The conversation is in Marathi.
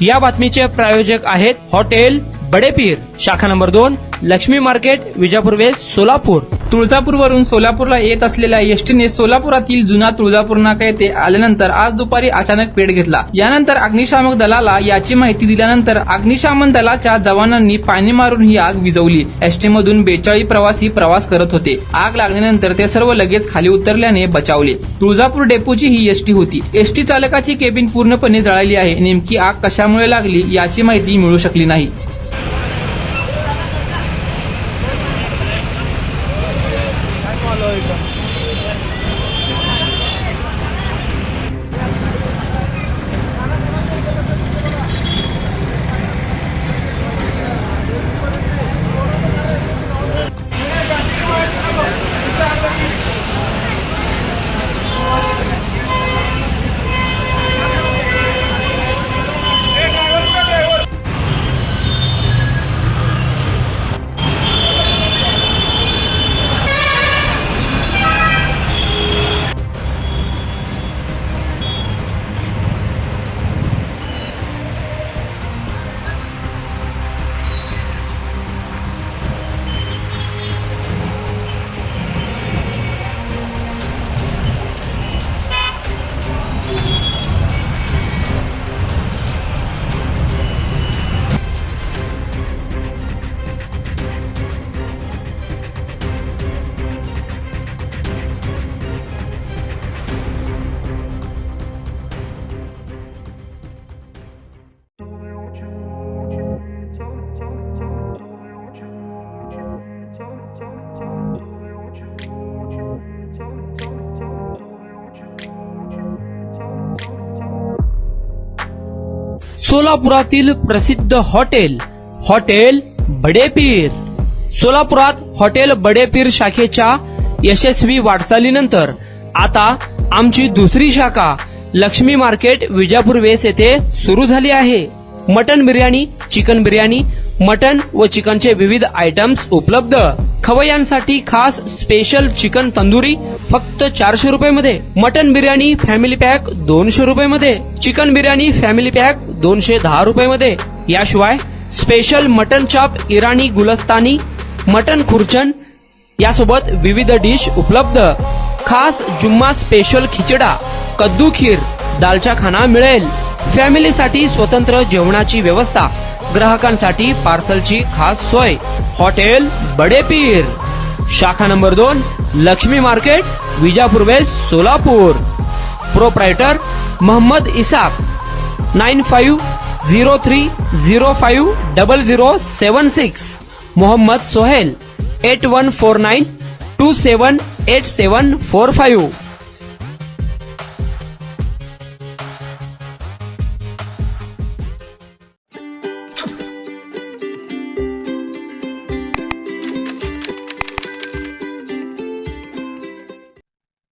या बातमीचे प्रायोजक आहेत हॉटेल बडेपीर, शाखा number 2, Lakshmi market, Vijapur west, Solapur. तुळजापूरवरून सोलापूरला येत असलेल्या एसटीने सोलापुरातील जुना तुळजापूर नाका येथे आल्यानंतर आज दुपारी अचानक पेट घेतला। यानंतर अग्निशामक दलाला याची माहिती दिल्यानंतर अग्निशमन दलाच्या जवानांनी पाणी मारून ही आग विझवली। एसटी मधून 42 प्रवासी प्रवास करत होते। आग लागल्यानंतर ते सर्व लगेच खाली उतरल्याने बचावले। तुळजापूर डेपोची ही एसटी होती। एसटी चालकाची केबिन पूर्णपणे जळाली आहे। नेमकी आग कशामुळे लागली याची माहिती मिळू शकली नाही। सोलापुरातील प्रसिद्ध हॉटेल बडेपीर। सोलापुरात हॉटेल बडेपीर शाखेच्या यशस्वी वाटचालीनंतर आता आमची दुसरी शाखा लक्ष्मी मार्केट, विजापूर वेस्ट येथे सुरू झाली आहे। Mutton biryani, chicken biryani, mutton व चिकनचे विविध आयटम्स उपलब्ध। खवय्यांसाठी खास स्पेशल चिकन तंदुरी फक्त 400 रुपये मध्ये, मटन बिर्याणी फॅमिली पॅक 200 रुपये मध्ये, चिकन बिर्याणी फॅमिली पॅक 210 रुपये मध्ये। याशिवाय special mutton chop, Irani Gulastani, mutton khurchan यासोबत विविध डिश उपलब्ध। खास जुम्मा स्पेशल खिचडा, कद्दू खीर, दालचा खाना मिळेल। फॅमिलीसाठी स्वतंत्र जेवणाची व्यवस्था, ग्राहकांसाठी पार्सलची खास सोय। हॉटेल बडेपीर, शाखा number 2, Lakshmi market, Vijapur west, Solapur. Proprietor Mohammad Isaq, 9503050076। Mohammad Sohel, 8149278745।